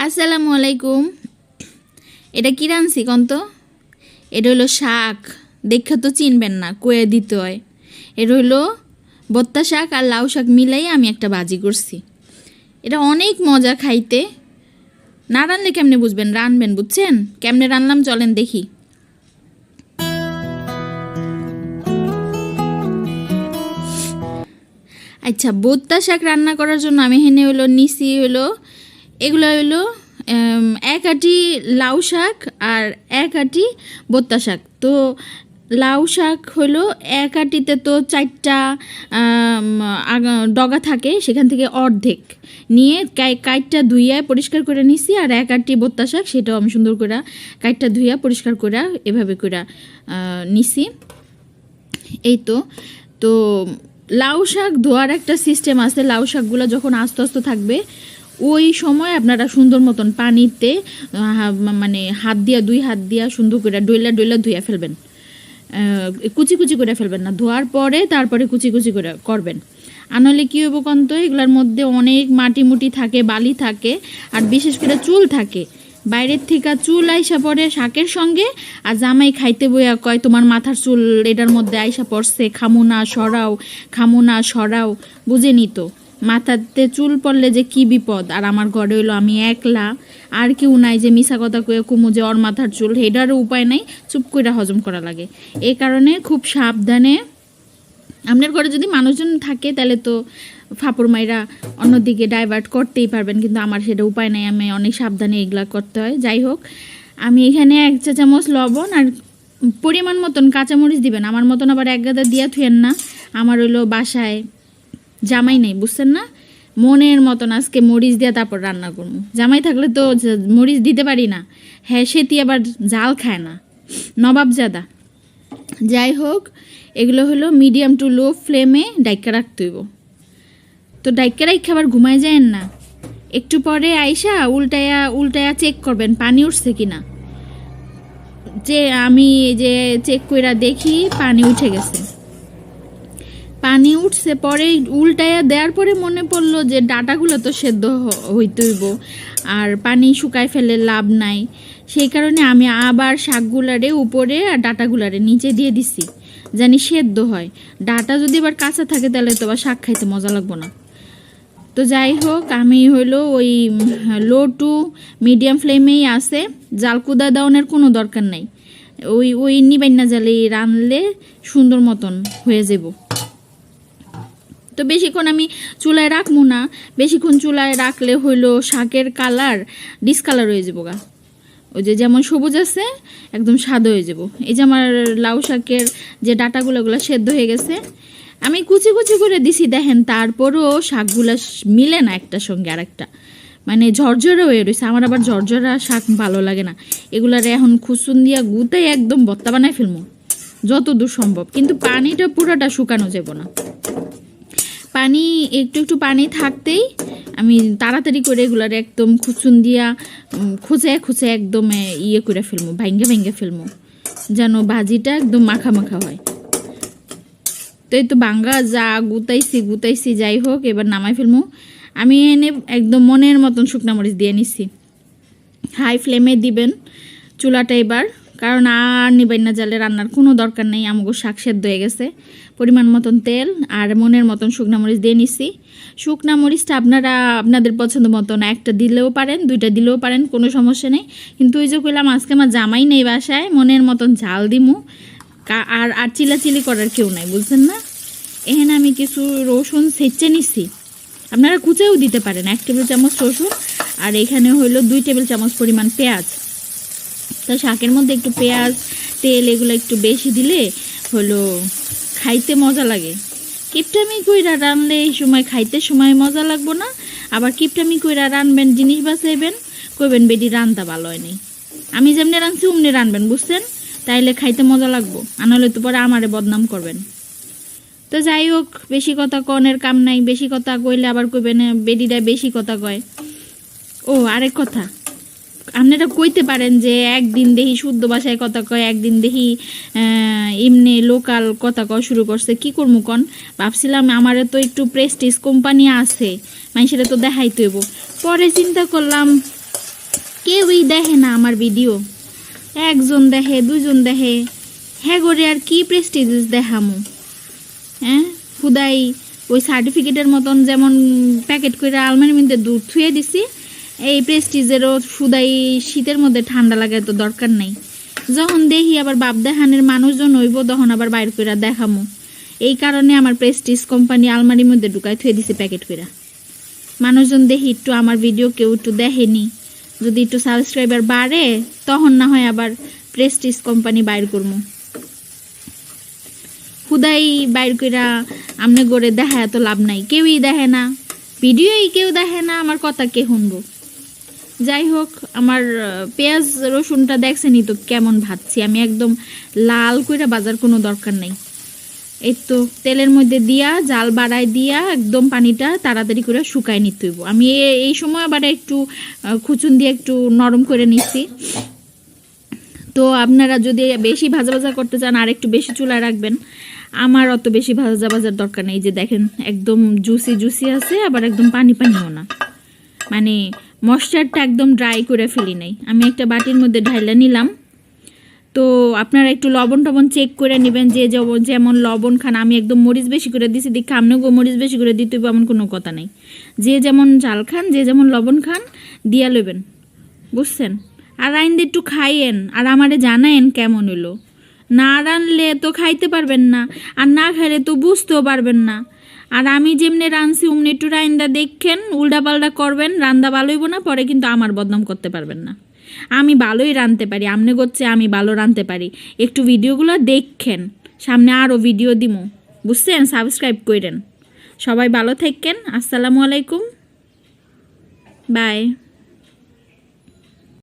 আসসালামু আলাইকুম। এটা কি রানছি কন তো? এটা হলো শাক। দেখা তো চিনবেন না, কয়ে দিতে হয়। এটা হলো বত্তা শাক আর লাউ শাক মিলাই আমি একটা ভাজি করছি। এটা অনেক মজা খাইতে। না রানলে কেমনে বুঝবেন? রানবেন, বুঝছেন? কেমনে রানলাম চলেন দেখি। আচ্ছা, বত্তা শাক রান্না করার জন্য আমি এখানে হলো নিছি হলো এগুলো হলো এক আটি লাউ শাক আর এক আটি বত্তা শাক। তো লাউ শাক হলো এক আটিতে তো 4টা ডগা থাকে, সেখান থেকে অর্ধেক নিয়ে কাইটটা ধুইয়া পরিষ্কার করে নিছি। আর এক আটি বত্তা শাক সেটাও আমি সুন্দর করে কাইটটা ধুইয়া পরিষ্কার করে এভাবে করে নিছি। এই তো তো লাউ শাক ধোয়ার একটা সিস্টেম আছে। লাউ শাকগুলো যখন আস্তে আস্তে থাকবে ওই সময় আপনারা সুন্দর মতন পানিতে মানে দুই হাত দিয়া সুন্দর করে ডইলা ধুইয়া ফেলবেন। কুচি কুচি করে ফেলবেন না, ধোয়ার পরে তারপরে কুচি কুচি করে করবেন। আনলে কী হইব কন্ত, এগুলোর মধ্যে অনেক মাটি মুটি থাকে, বালি থাকে, আর বিশেষ করে চুল থাকে। বাইরের থেকে চুল আইসা পড়ে শাকের সঙ্গে, আর জামাই খাইতে বইয়া কয় তোমার মাথার চুল এটার মধ্যে আইসা পড়ছে, খামু না সরাও। বুঝেনি তো মাথাতে চুল পড়লে যে কি বিপদ। আর আমার ঘরে হইলো আমি একলা, আর কেউ নাই যে মিশা কথা কয়ে কুমু যে ওর মাথার চুল, এটারও উপায় নাই, চুপ করে হজম করা লাগে। এই কারণে খুব সাবধানে, আপনার ঘরে যদি মানুষজন থাকে তাহলে তো ফাপড় মাইরা অন্যদিকে ডাইভার্ট করতেই পারবেন, কিন্তু আমার সেটা উপায় নাই, আমি অনেক সাবধানে এগুলা করতে হয়। যাই হোক, আমি এখানে 1 চা চামচ লবণ আর পরিমাণ মতন কাঁচামরিচ দিবেন। আমার মতন আবার এক গাদা দিয়া থুয়েন না। আমার হইলো বাসায় জামাই নেই, বুঝছেন না? মনের মতন আজকে মরিচ দিয়া তারপর রান্না করবো। জামাই থাকলে তো মরিচ দিতে পারি না। হ্যাঁ, সেটি আবার জাল খায় না, নবাবজাদা। যাই হোক, এগুলো হলো মিডিয়াম টু লো ফ্লেমে ডাইকা রাখতে হইব। তো ডাইকা রাখা আবার ঘুমায় যায়েন না, একটু পরে আইসা উল্টায়া চেক করবেন পানি উঠছে কিনা। যে আমি যে চেক কইরা দেখি পানি উঠে গেছে। পানি উঠছে, পরে উল্টায়া দেওয়ার পরে মনে পড়লো যে ডাটাগুলো তো সেদ্ধ হইতে হইব, আর পানি শুকায় ফেলে লাভ নাই। সেই কারণে আমি আবার শাকগুলারে উপরে আর ডাটাগুলারে নিচে দিয়ে দিছি, জানি সেদ্ধ হয়। ডাটা যদি আবার কাঁচা থাকে তাহলে তো আবার শাক খাইতে মজা লাগবো না। তো যাই হোক, আমি হইলো ওই লো টু মিডিয়াম ফ্লেমেই আছে, জালকুদা দাউনের কোনো দরকার নাই। ওই নিবাইন্না জালে রানলে সুন্দর মতন হয়ে যাব। তো বেশিক্ষণ আমি চুলায় রাখবো না, বেশিক্ষণ চুলায় রাখলে হইলো শাকের কালার ডিসকালার হয়ে যাবো গা। ওই যে যেমন সবুজ আছে একদম সাদা হয়ে যাব। এই যে আমার লাউ শাকের যে ডাটাগুলো সেদ্ধ হয়ে গেছে, আমি কুচি কুচি করে দিছি দেখেন, তারপরও শাকগুলো মিলে না একটার সঙ্গে আরেকটা, মানে ঝরঝরা হয়ে রয়েছে। আমার আবার ঝরঝরা শাক ভালো লাগে না। এগুলারে এখন খুসুন দিয়া গুতাই একদম ভর্তা বানায় ফেলবো যত দূর সম্ভব, কিন্তু পানিটা পুরোটা শুকানো যাব না। পানি একটু পানি থাকতেই আমি তাড়াতাড়ি করে এগুলার একদম খুচুন দিয়া খুঁচে একদম ইয়ে করে ফেলবো, ভাঙ্গে ফেলবো, যেন ভাজিটা একদম মাখা হয়। তো এই তো ভাঙ্গা যা গুতাইছি। যাই হোক, এবার নামাই ফেলবো। আমি এনে একদম মনের মতন শুকনা মরিচ দিয়ে নিচ্ছি। হাই ফ্লেমে দিবেন চুলাটা এবার, কারণ আর নিবাইন্না জালে রান্নার কোনো দরকার নেই। আমাকে শাক সেদ্ধ হয়ে গেছে। পরিমাণ মতন তেল আর মনের মতন শুকনা মরিচ দিয়ে নিছি। শুকনা মরিচটা আপনারা আপনাদের পছন্দ মতন একটা দিলেও পারেন, 2টা দিলেও পারেন, কোনো সমস্যা নেই। কিন্তু ওই যে কইলাম আজকে আমার জামাই নেই বাসায়, মনের মতন ঝাল দিমু, আর চিলাচিলি করার কেউ নাই, বুঝছেন না? এখানে আমি কিছু রসুন ছেঁচে নিছি, আপনারা কুচেও দিতে পারেন। 1 টেবিল চামচ রসুন, আর এখানে হইলো 2 টেবিল চামচ পরিমাণ পেঁয়াজ। তো শাকের মধ্যে একটু পেঁয়াজ তেল এগুলো একটু বেশি দিলে হলো খাইতে মজা লাগে। কিপটামি কইরা রানলে এই সময় খাইতে সময় মজা লাগবো না, আবার কিপটামি কইরা রানবেন, জিনিস বাঁচাইবেন, কইবেন বেডি রান্তা ভালো হয়নি। আমি যেমনি রানছি অমনি রানবেন, বুঝছেন? তাইলে খাইতে মজা লাগবো, আনলে তো পরে আমারে বদনাম করবেন। তো যাই হোক, বেশি কথা কনের কাম নাই। বেশি কথা কইলে আবার কইবেন বেডিটা বেশি কথা কয়। ও আরেক কথা, আপনারা কইতে পারেন যে একদিন দেখি শুদ্ধ ভাষায় কথা কয়, একদিন দেখি এমনি লোকাল কথা কয় শুরু করছে। কি করবো কন? ভাবছিলাম আমারও তো একটু প্রেস্টিজ কোম্পানি আছে, মানুষেরা তো দেখাইতে হইব। পরে চিন্তা করলাম কেউই দেখে না আমার ভিডিও, একজন দেখে, দুজন দেখে, হ্যাঁ করে আর কি প্রেস্টিজ দেখামো? হ্যাঁ, খুদাই ওই সার্টিফিকেটের মতন যেমন প্যাকেট করে আলমারির মধ্যে দুধ থুয়ে দিছি, এই প্রেস্টিজেরও খুদাই শীতের মধ্যে ঠান্ডা লাগে তো দরকার নাই। যখন দেখি আবার বাপ দেখানের মানুষজন হইব তখন আবার বাইর করে দেখামো। এই কারণে আমার প্রেস্টিজ কোম্পানি আলমারির মধ্যে ঢুকায় থুয়ে দিছি প্যাকেট করে। মানুষজন দেখি একটু আমার ভিডিও কেউ একটু দেখেনি, যদি একটু সাবস্ক্রাইবার বাড়ে তখন না হয় আবার প্রেস্টিজ কোম্পানি বাইর করবো। খুদাই বাইর কইরা আমনে গড়ে দেখা এত লাভ নাই, কেউই দেখে না, ভিডিওই কেউ দেখে না, আমার কথা কে শুনবো? যাই হোক, আমার পেঁয়াজ রসুনটা দেখছেনই তো কেমন ভাজছি আমি, একদম লাল করে বাজার কোনো দরকার নাই। এই তো তেলের মধ্যে দিয়া জাল বাড়াই দিয়া একদম পানিটা তাড়াতাড়ি করে শুকায় নিতে হইব। আমি এই সময় আবার একটু খুচুন দিয়ে একটু নরম করে নিচ্ছি। তো আপনারা যদি বেশি ভাজা ভাজা করতে চান আর একটু বেশি চুলায় রাখবেন, আমার অত বেশি ভাজা ভাজার দরকার নেই। যে দেখেন একদম জুসি জুসি আছে, আবার একদম পানি পানিও না, মানে মশলাটা একদম ড্রাই করে ফেলি নাই। আমি একটা বাটির মধ্যে ঢাইলা নিলাম। তো আপনারা একটু লবণ টবণ চেক করে নেবেন, যে যেমন লবণ খান। আমি একদম মরিচ বেশি করে দিছি, দেখে আপনাকেও মরিচ বেশি করে দিতে হবে এমন কোনো কথা নাই। যে যেমন ঝাল খান, যে যেমন লবণ খান দিয়া লইবেন, বুঝছেন? আর আইন একটু খাইয়েন আর আমারে জানায়েন কেমন হইলো। না রানলে তো খাইতে পারবেন না, আর না খাইলে তো বুঝতেও পারবেন না। আর আমি যেমনি রানছি অমনি একটু রাইন্দা দেখেন, উল্টা পাল্টা করবেন, রান্দা ভালোইব না, পরে কিন্তু আমার বদনাম করতে পারবেন না। আমি ভালোই রানতে পারি, আমনে করছে আমি ভালো রানতে পারি। একটু ভিডিওগুলো দেখেন, সামনে আরও ভিডিও দিমু, বুঝছেন? সাবস্ক্রাইব করেন। সবাই ভালো থাকেন। আসসালামু আলাইকুম, বাই।